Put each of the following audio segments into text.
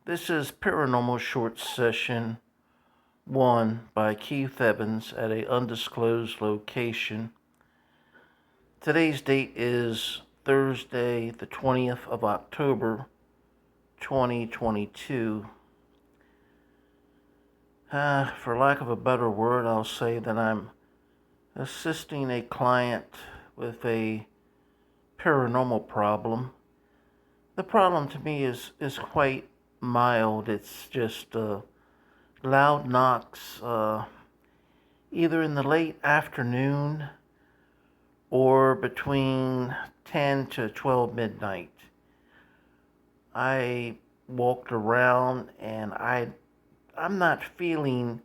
This is Paranormal Short Session 1 by Keith Evans at a undisclosed location. Today's date is Thursday, the 20th of October, 2022. For lack of a better word, I'll say that I'm assisting a client with a paranormal problem. The problem to me is quite mild. It's just loud knocks, either in the late afternoon or between 10 to 12 midnight. I walked around and I'm not feeling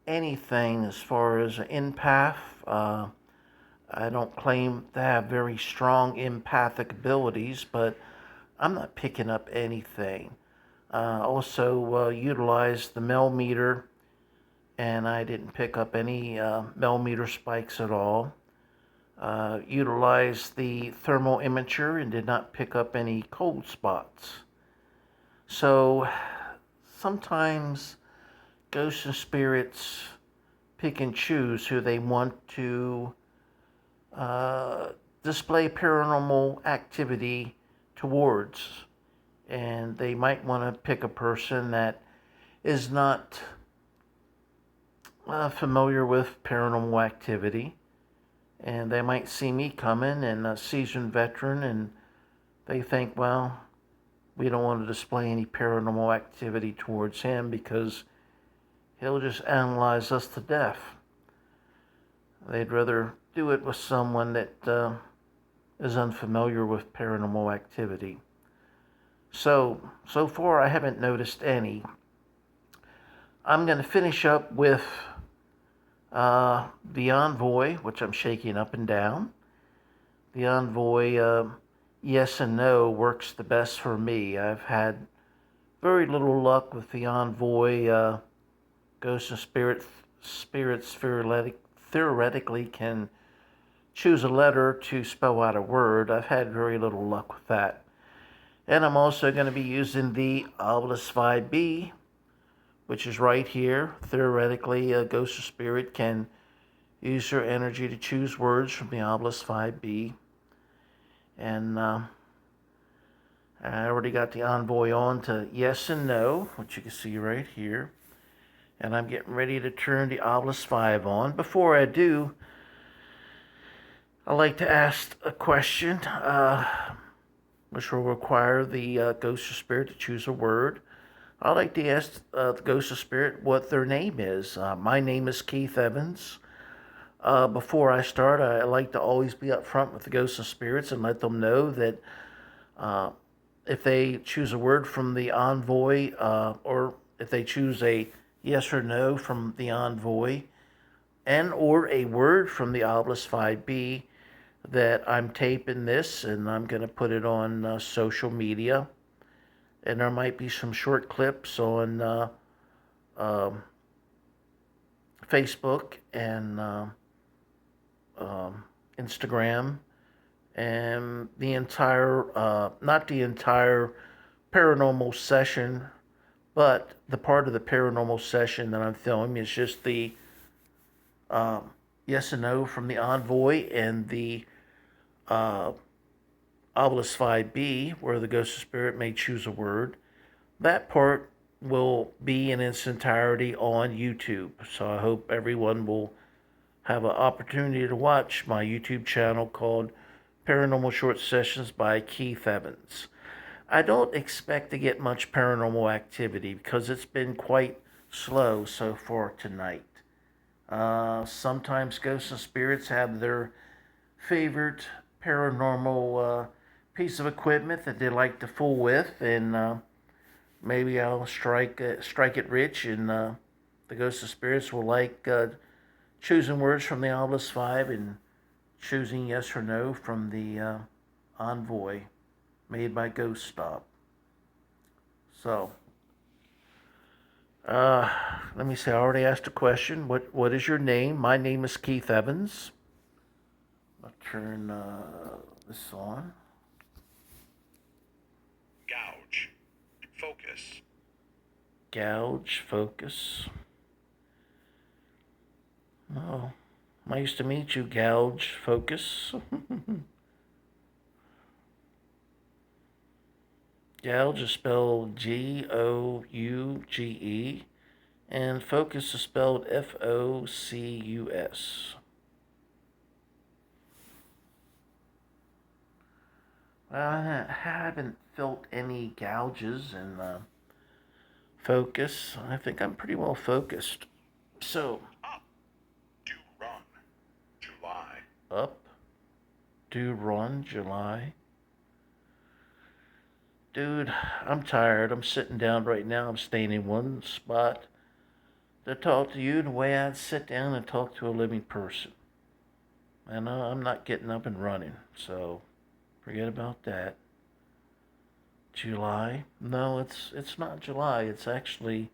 anything as far as an empath. I don't claim to have very strong empathic abilities, but I'm not picking up anything. Also utilized the millimeter, and I didn't pick up any millimeter spikes at all. Utilized the thermal imager and did not pick up any cold spots. So sometimes ghosts and spirits pick and choose who they want to display paranormal activity towards. And they might want to pick a person that is not familiar with paranormal activity. And they might see me coming and a seasoned veteran, and they think, well, we don't want to display any paranormal activity towards him because he'll just analyze us to death. They'd rather do it with someone that is unfamiliar with paranormal activity. So far I haven't noticed any. I'm going to finish up with the Envoy, which I'm shaking up and down. The Envoy, yes and no, works the best for me. I've had very little luck with the Envoy. Ghosts and spirits theoretically can choose a letter to spell out a word. I've had very little luck with that. And I'm also going to be using the Obelisk 5B, which is right here. Theoretically, a ghost or spirit can use their energy to choose words from the Obelisk 5B. And I already got the Envoy on to yes and no, which you can see right here. And I'm getting ready to turn the Obelisk 5 on. Before I do, I'd like to ask a question, which will require the ghost or spirit to choose a word. I'd like to ask the ghost or spirit what their name is. My name is Keith Evans. Before I start, I like to always be upfront with the ghosts and spirits and let them know that if they choose a word from the Envoy, or if they choose a yes or no from the Envoy, and or a word from the Obelisk 5B, that I'm taping this and I'm going to put it on social media. And there might be some short clips on Facebook and Instagram, and the entire, not the entire paranormal session, but the part of the paranormal session that I'm filming is just the yes and no from the Envoy and the Obelisk 5B, where the ghost or spirit may choose a word. That part will be in its entirety on YouTube. So I hope everyone will have an opportunity to watch my YouTube channel called Paranormal Short Sessions by Keith Evans. I don't expect to get much paranormal activity because it's been quite slow so far tonight. Sometimes ghosts and spirits have their favorite paranormal piece of equipment that they like to fool with, and maybe I'll strike it rich, and the ghosts and spirits will like choosing words from the Obelisk 5 and choosing yes or no from the Envoy made by Ghost Stop. So, let me see, I already asked a question. What is your name? My name is Keith Evans. I'll turn this on. Gouge. Focus. Gouge, focus. Oh, nice to meet you, Gouge, focus. Gouge is spelled Gouge, and focus is spelled Focus. Well, I haven't felt any gouges in focus. I think I'm pretty well focused. So, Up, do run, July. up, do run, July. Dude, I'm tired. I'm sitting down right now. I'm staying in one spot to talk to you the way I'd sit down and talk to a living person. And I'm not getting up and running, so forget about that. July? No, it's not July. It's actually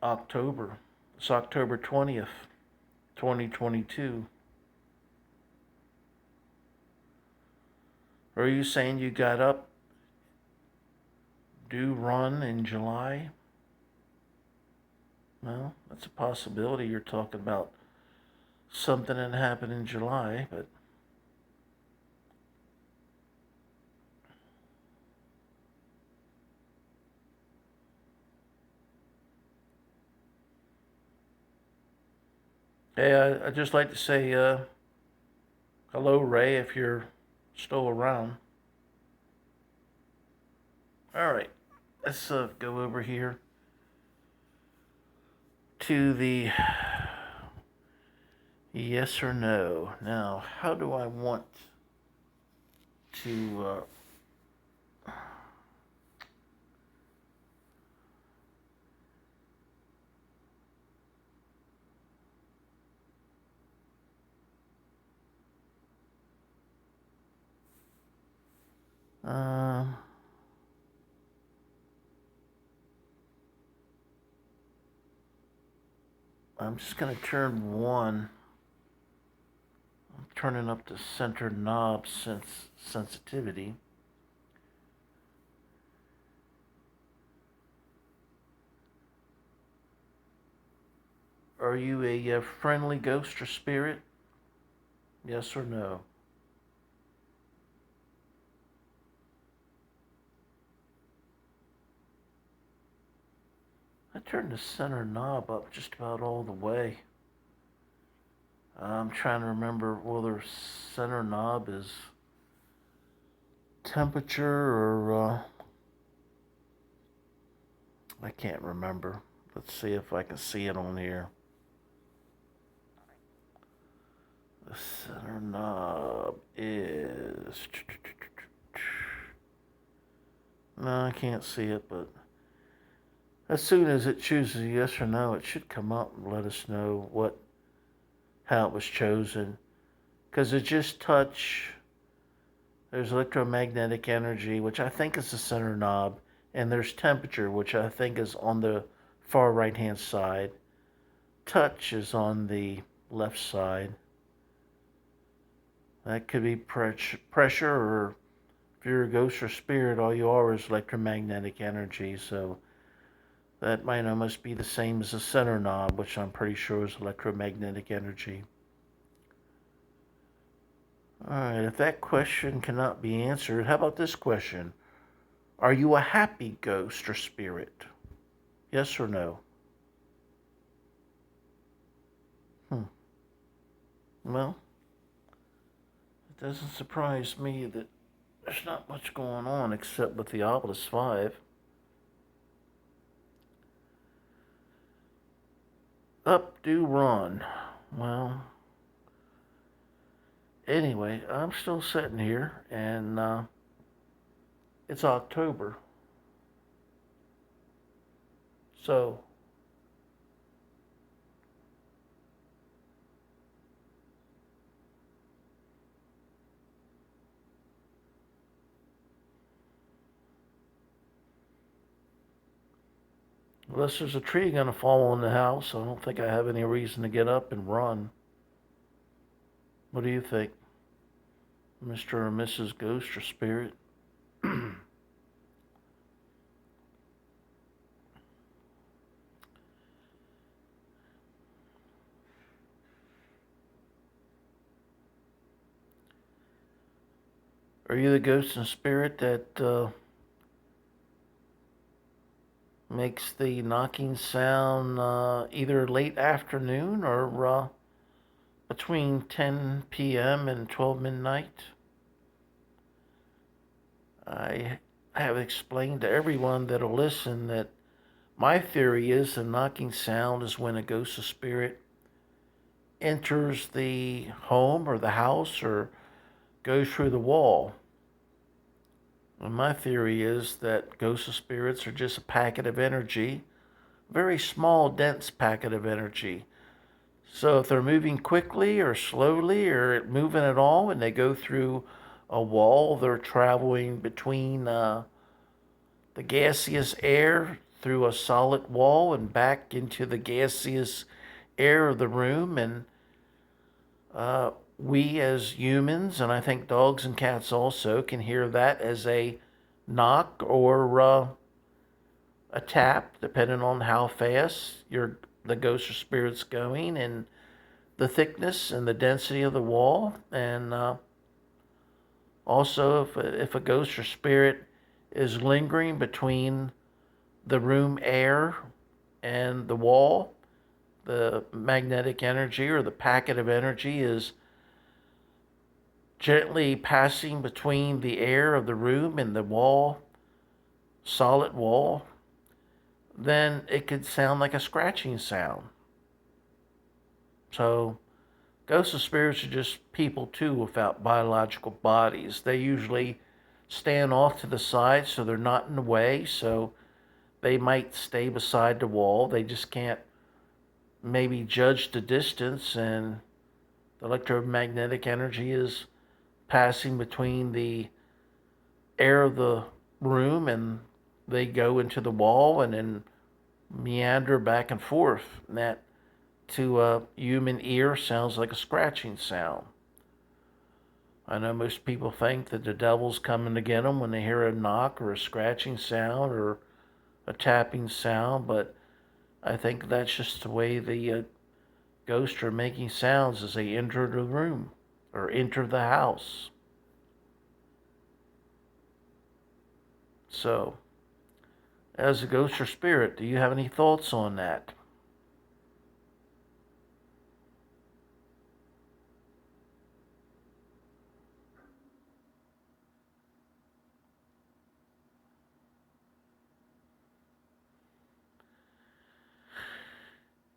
October. It's October 20th, 2022. Are you saying you got up, do run in July? Well, that's a possibility. You're talking about something that happened in July, but hey, I'd just like to say hello, Ray, if you're still around. All right, let's go over here to the yes or no. Now, how do I want to uh, I'm just going to turn one. I'm turning up the center knob sensitivity. Are you a friendly ghost or spirit? Yes or no? I turned the center knob up just about all the way. I'm trying to remember whether center knob is temperature or I can't remember. Let's see if I can see it on here. The center knob is. No, I can't see it, but as soon as it chooses yes or no, it should come up and let us know how it was chosen. Because it just touch. There's electromagnetic energy, which I think is the center knob, and there's temperature, which I think is on the far right hand side. Touch is on the left side. That could be pressure, or if you're a ghost or spirit, all you are is electromagnetic energy. So that might almost be the same as the center knob, which I'm pretty sure is electromagnetic energy. Alright, if that question cannot be answered, how about this question? Are you a happy ghost or spirit? Yes or no? Well, it doesn't surprise me that there's not much going on except with the Obelisk 5. Up, do, run. Well, anyway, I'm still sitting here, and it's October. So, unless there's a tree going to fall on the house, I don't think I have any reason to get up and run. What do you think, Mr. or Mrs. Ghost or Spirit? Are you the ghost and spirit that makes the knocking sound either late afternoon or between 10 p.m. and 12 midnight? I have explained to everyone that'll listen that my theory is the knocking sound is when a ghost or spirit enters the home or the house or goes through the wall. And my theory is that ghosts or spirits are just a packet of energy, very small, dense packet of energy. So if they're moving quickly or slowly or moving at all and they go through a wall, they're traveling between the gaseous air through a solid wall and back into the gaseous air of the room. And we as humans, and I think dogs and cats also, can hear that as a knock or a tap, depending on how fast the ghost or spirit's going and the thickness and the density of the wall. And also, if a ghost or spirit is lingering between the room air and the wall, the magnetic energy or the packet of energy is gently passing between the air of the room and the wall, solid wall, then it could sound like a scratching sound. So, ghosts and spirits are just people too without biological bodies. They usually stand off to the side so they're not in the way, so they might stay beside the wall. They just can't maybe judge the distance, and the electromagnetic energy is passing between the air of the room and they go into the wall and then meander back and forth. And that to a human ear sounds like a scratching sound. I know most people think that the devil's coming to get them when they hear a knock or a scratching sound or a tapping sound, but I think that's just the way the ghosts are making sounds as they enter the room or enter the house. So, as a ghost or spirit, do you have any thoughts on that?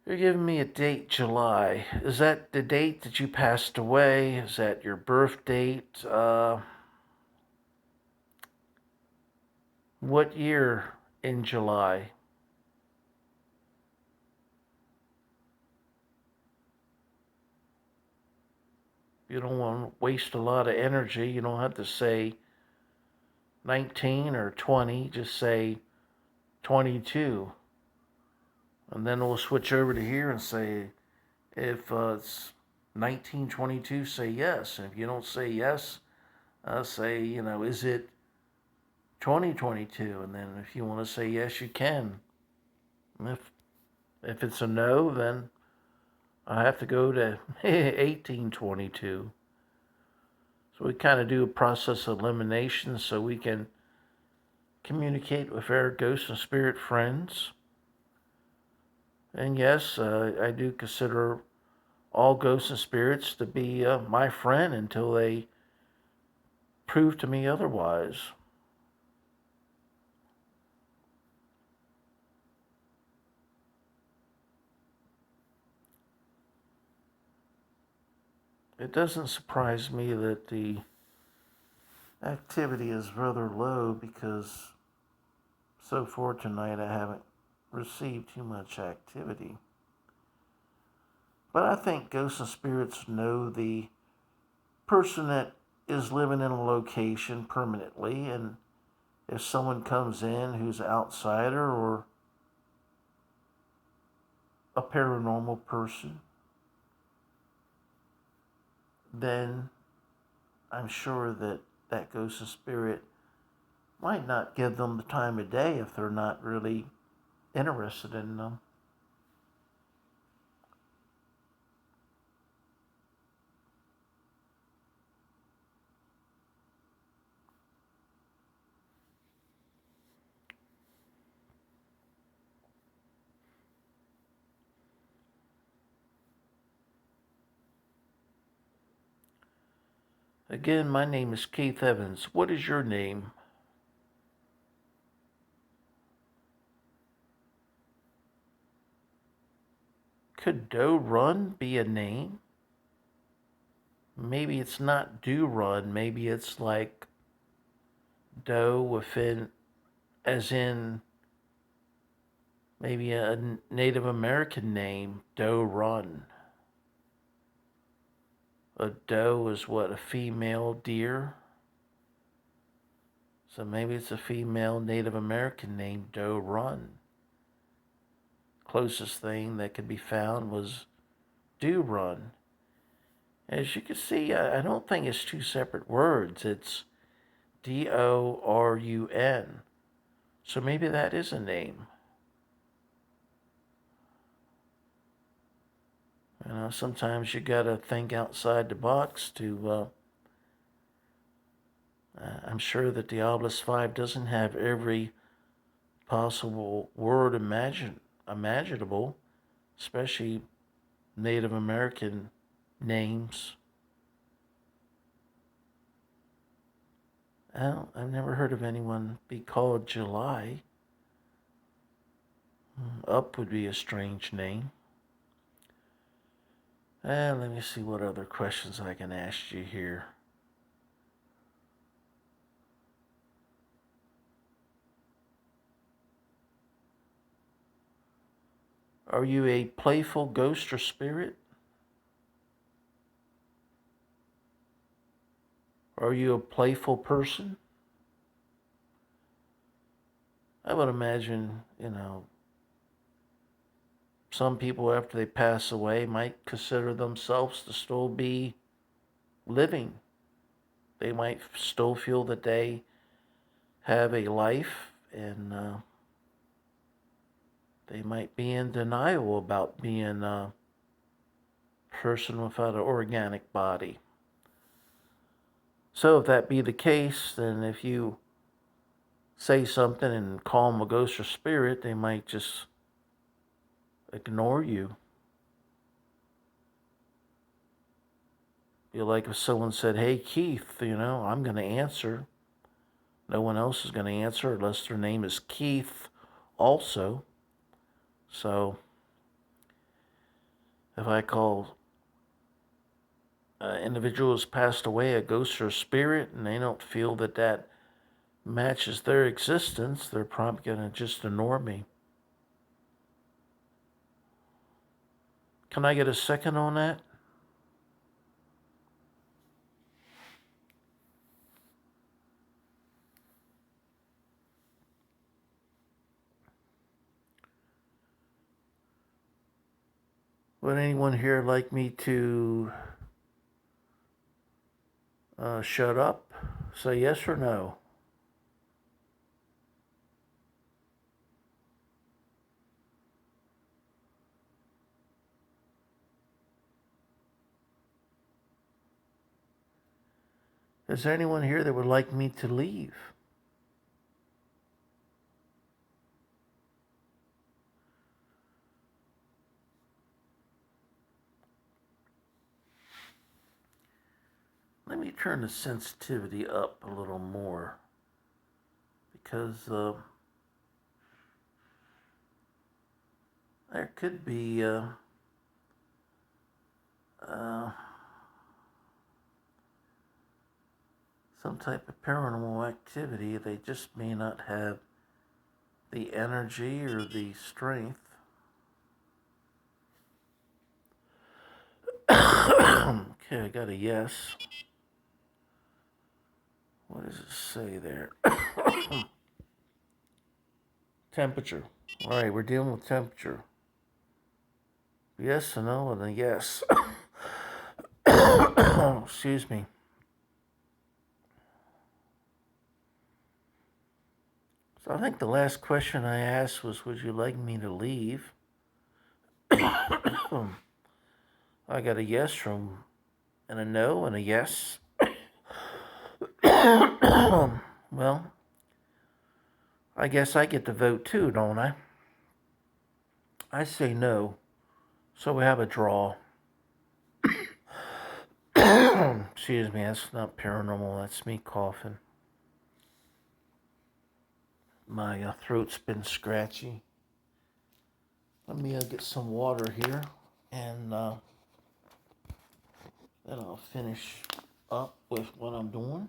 You're giving me a date, July. Is that the date that you passed away? Is that your birth date? What year in July? You don't want to waste a lot of energy. You don't have to say 19 or 20. Just say 22. And then we'll switch over to here and say, if it's 1922, say yes. And if you don't say yes, say, is it 2022? And then if you want to say yes, you can. And if it's a no, then I have to go to 1822. So we kind of do a process of elimination so we can communicate with our ghost and spirit friends. And yes, I do consider all ghosts and spirits to be my friend until they prove to me otherwise. It doesn't surprise me that the activity is rather low because so far tonight I haven't received too much activity. But I think ghosts and spirits know the person that is living in a location permanently, and if someone comes in who's an outsider or a paranormal person, then I'm sure that that ghost and spirit might not give them the time of day if they're not really interested in them. Again, my name is Keith Evans. What is your name? Could Doe Run be a name? Maybe it's not Do Run. Maybe it's like Doe within, as in maybe a Native American name, Doe Run. A doe is what, a female deer? So maybe it's a female Native American named Doe Run. Closest thing that could be found was Do Run. As you can see, I don't think it's two separate words. It's Dorun. So maybe that is a name. You know, sometimes you gotta think outside the box to. I'm sure that the Obelisk 5 doesn't have every possible word imaginable, especially Native American names. I've never heard of anyone be called July. Up would be a strange name. And let me see what other questions I can ask you here. Are you a playful ghost or spirit? Are you a playful person? I would imagine, some people after they pass away might consider themselves to still be living. They might still feel that they have a life, and they might be in denial about being a person without an organic body. So if that be the case, then if you say something and call them a ghost or spirit, they might just ignore you. Be like if someone said, "Hey Keith, I'm going to answer." No one else is going to answer unless their name is Keith also. So if I call an individual who's passed away a ghost or a spirit and they don't feel that that matches their existence, they're probably going to just ignore me. Can I get a second on that? Would anyone here like me to shut up? Say yes or no. Is there anyone here that would like me to leave? Let me turn the sensitivity up a little more because there could be some type of paranormal activity. They just may not have the energy or the strength. Okay, I got a yes. What does it say there? Temperature. All right, we're dealing with temperature. Yes, and no, and a yes. Excuse me. So I think the last question I asked was, would you like me to leave? I got a yes from, and a no, and a yes. Well, I guess I get to vote too, don't I? I say no. So we have a draw. Excuse me, that's not paranormal, that's me coughing. My throat's been scratchy. Let me get some water here, and then I'll finish up with what I'm doing.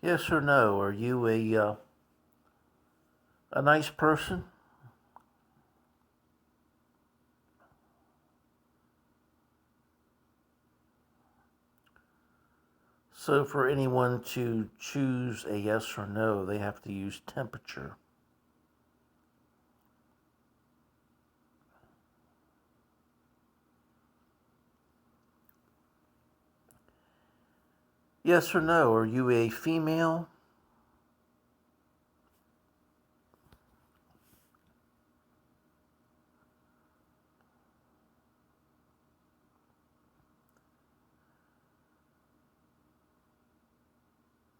Yes or no? Are you a nice person? So for anyone to choose a yes or no, they have to use temperature. Yes or no? Are you a female?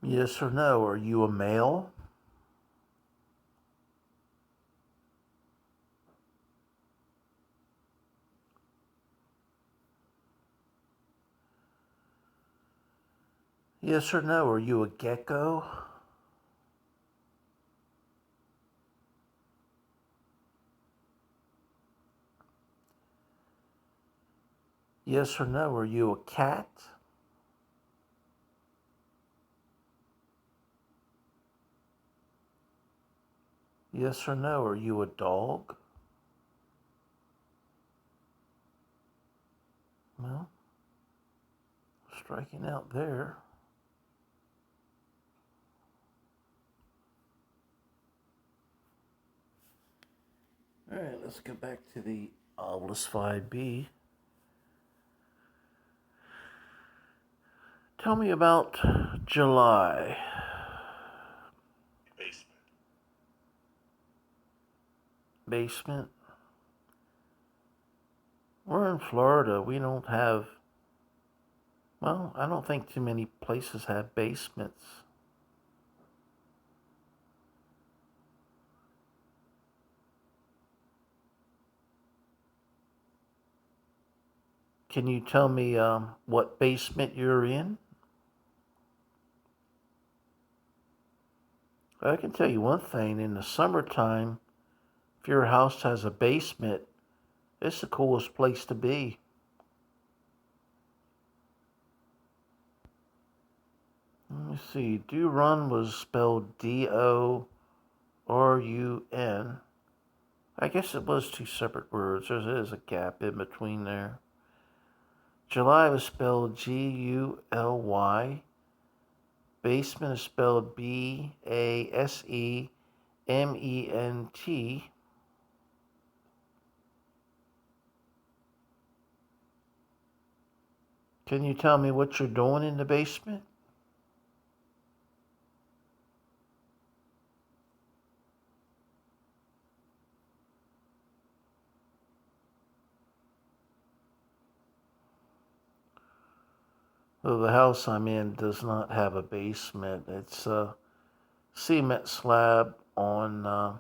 Yes or no? Are you a male? Yes or no? Are you a gecko? Yes or no? Are you a cat? Yes or no? Are you a dog? Well, striking out there. All right, let's go back to the obelisk 5B. Tell me about July. Basement. Basement. We're in Florida. We don't have, well, I don't think too many places have basements. Can you tell me what basement you're in? I can tell you one thing. In the summertime, if your house has a basement, it's the coolest place to be. Let me see. Dorun was spelled Dorun. I guess it was two separate words. There is a gap in between there. July was spelled Guly. Basement is spelled Basement. Can you tell me what you're doing in the basement? Well, the house I'm in does not have a basement. It's a cement slab on a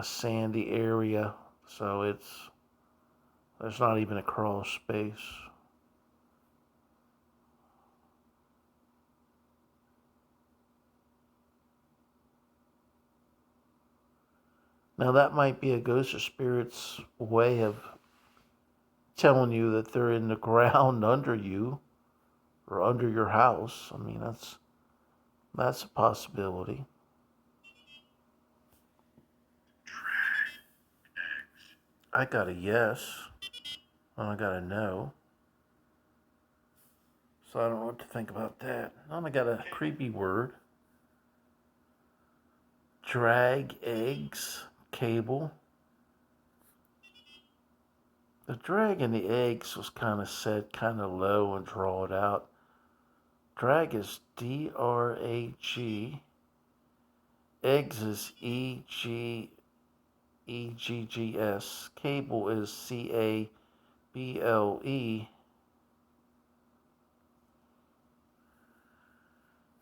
sandy area, so there's not even a crawl space. Now that might be a ghost or spirit's way of telling you that they're in the ground under you or under your house. I mean, that's a possibility. I got a yes, and I got a no. So I don't know what to think about that. Then I got a creepy word. Drag eggs cable. The drag and the eggs was kind of set kind of low and draw it out. Drag is Drag. Eggs is Eggs. Cable is Cable.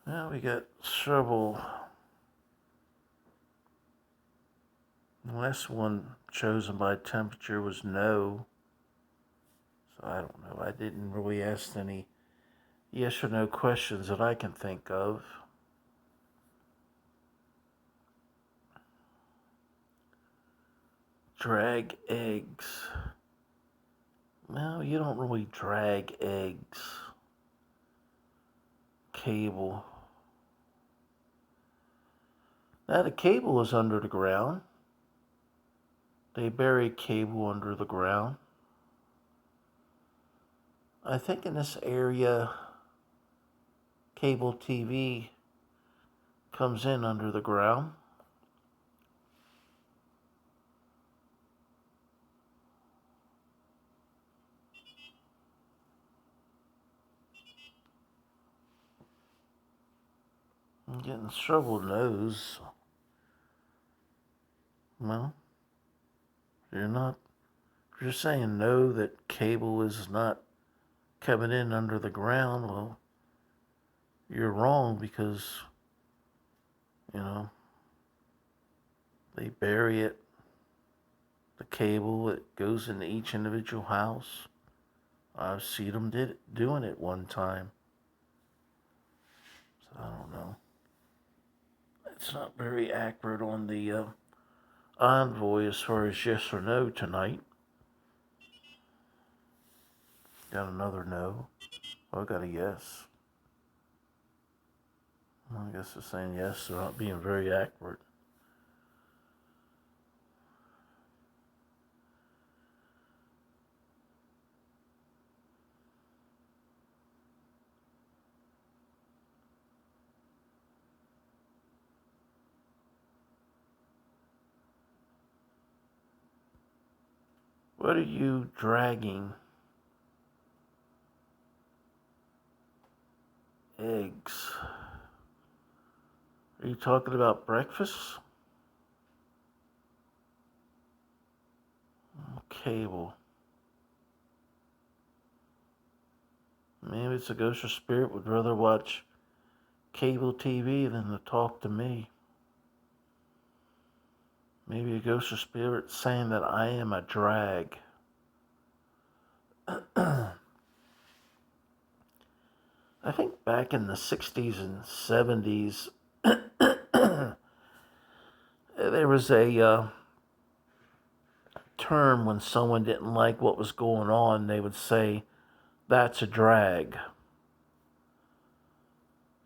Now we got several. The last one chosen by temperature was no. So I don't know. I didn't really ask any yes or no questions that I can think of. Drag eggs. No, you don't really drag eggs. Cable. Now the cable is under the ground. They bury cable under the ground. I think in this area, cable TV comes in under the ground. I'm getting several no's. Well, if you're saying no, that cable is not coming in under the ground, well, you're wrong because, you know, they bury it, the cable, it goes into each individual house. I've seen them doing it one time. So I don't know. It's not very accurate on the envoy as far as yes or no tonight. Got another no. Well, I got a yes. Well, I guess they're saying yes, they're not being very accurate. What are you dragging? Eggs. Are you talking about breakfast? Cable. Maybe it's a ghost or spirit would rather watch cable TV than to talk to me. Maybe a ghost or spirit saying that I am a drag. I think back in the 60s and 70s, there was a term when someone didn't like what was going on, they would say, that's a drag.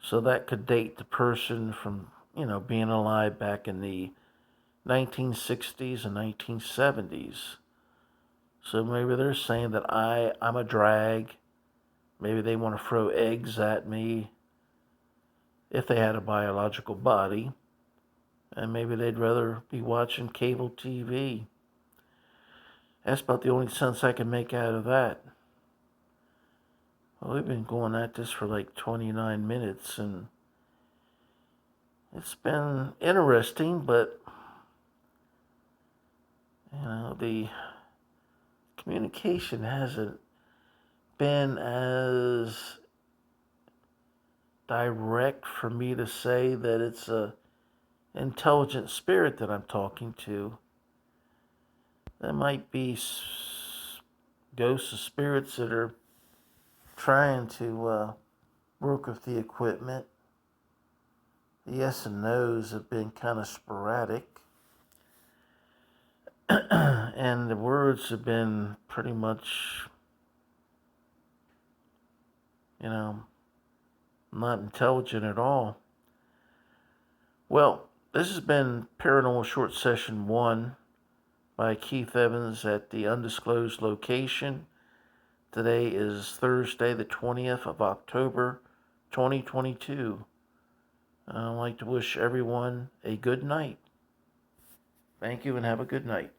So that could date the person from, being alive back in the 1960s and 1970s. So maybe they're saying that I'm a drag. Maybe they want to throw eggs at me if they had a biological body. And maybe they'd rather be watching cable TV. That's about the only sense I can make out of that. Well, we've been going at this for like 29 minutes, and it's been interesting, but, the communication hasn't been as direct for me to say that it's a intelligent spirit that I'm talking to. There might be ghosts of spirits that are trying to work with the equipment. The yes and no's have been kind of sporadic. And the words have been pretty much, not intelligent at all. Well, this has been Paranormal Short Session 1 by Keith Evans at the undisclosed location. Today is Thursday, the 20th of October, 2022. I'd like to wish everyone a good night. Thank you and have a good night.